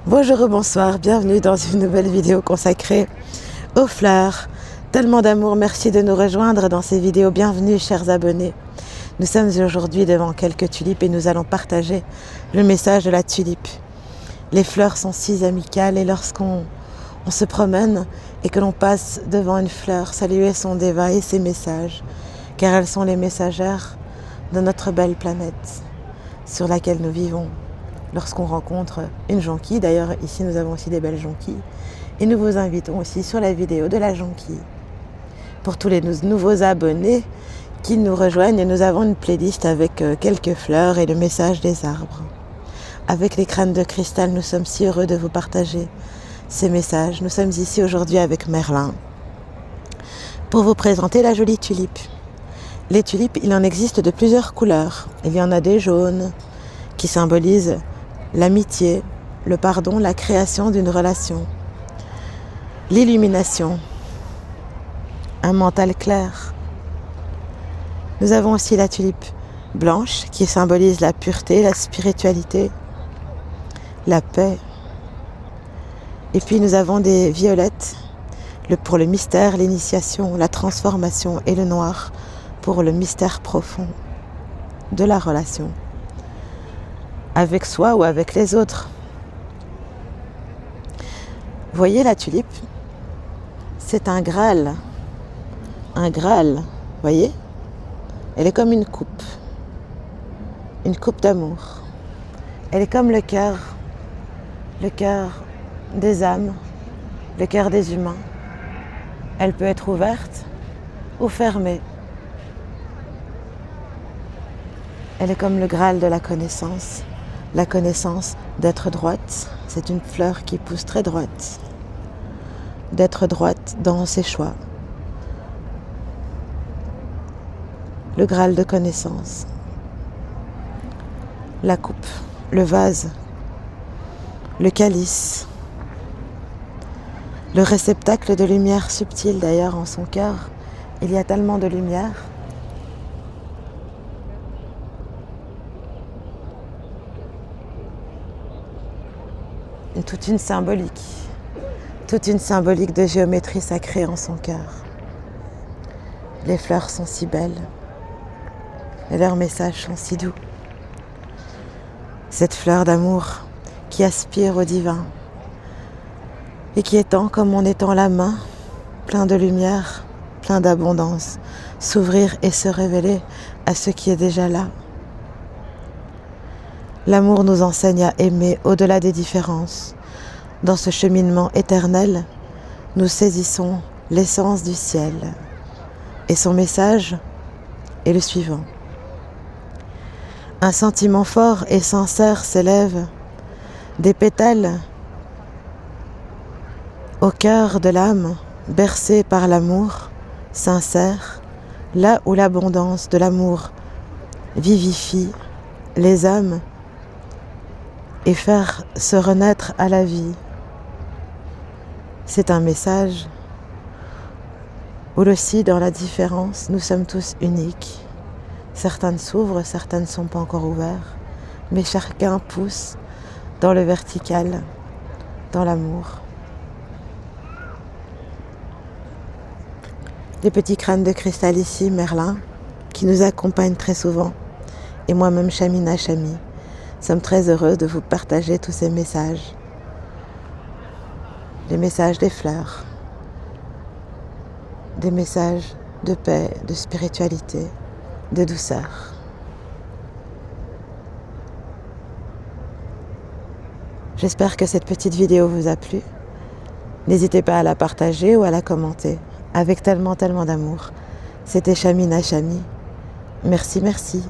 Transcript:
Bonjour ou bonsoir, bienvenue dans une nouvelle vidéo consacrée aux fleurs. Tellement d'amour, merci de nous rejoindre dans ces vidéos. Bienvenue chers abonnés. Nous sommes aujourd'hui devant quelques tulipes et nous allons partager le message de la tulipe. Les fleurs sont si amicales et lorsqu'on se promène et que l'on passe devant une fleur, saluer son déva et ses messages, car elles sont les messagères de notre belle planète sur laquelle nous vivons. Lorsqu'on rencontre une jonquille, d'ailleurs ici nous avons aussi des belles jonquilles, et nous vous invitons aussi sur la vidéo de la jonquille. Pour tous les nouveaux abonnés qui nous rejoignent, nous avons une playlist avec quelques fleurs et le message des arbres. Avec les crânes de cristal, nous sommes si heureux de vous partager ces messages. Nous sommes ici aujourd'hui avec Merlin pour vous présenter la jolie tulipe. Les tulipes, il en existe de plusieurs couleurs. Il y en a des jaunes qui symbolisent l'amitié, le pardon, la création d'une relation, l'illumination, un mental clair. Nous avons aussi la tulipe blanche qui symbolise la pureté, la spiritualité, la paix. Et puis nous avons des violettes pour le mystère, l'initiation, la transformation, et le noir pour le mystère profond de la relation avec soi ou avec les autres. Voyez la tulipe, c'est un Graal. Un Graal, voyez? Elle est comme une coupe d'amour. Elle est comme le cœur des âmes, le cœur des humains. Elle peut être ouverte ou fermée. Elle est comme le Graal de la connaissance d'être droite. C'est une fleur qui pousse très droite. D'être droite dans ses choix. Le Graal de connaissance. La coupe, le vase, le calice, le réceptacle de lumière subtile d'ailleurs en son cœur. Il y a tellement de lumière. Toute une symbolique de géométrie sacrée en son cœur. Les fleurs sont si belles et leurs messages sont si doux. Cette fleur d'amour qui aspire au divin et qui étend comme on étend la main, plein de lumière, plein d'abondance, s'ouvrir et se révéler à ce qui est déjà là. L'amour nous enseigne à aimer au-delà des différences. Dans ce cheminement éternel, nous saisissons l'essence du ciel. Et son message est le suivant. Un sentiment fort et sincère s'élève des pétales au cœur de l'âme, bercée par l'amour sincère, là où l'abondance de l'amour vivifie les âmes et faire se renaître à la vie. C'est un message où aussi dans la différence, nous sommes tous uniques. Certaines s'ouvrent, certaines ne sont pas encore ouvertes, mais chacun pousse dans le vertical, dans l'amour. Les petits crânes de cristal ici, Merlin, qui nous accompagnent très souvent, et moi-même Chamina Chami. Sommes très heureux de vous partager tous ces messages. Les messages des fleurs, des messages de paix, de spiritualité, de douceur. J'espère que cette petite vidéo vous a plu. N'hésitez pas à la partager ou à la commenter avec tellement d'amour. C'était Chamina Chami. Merci.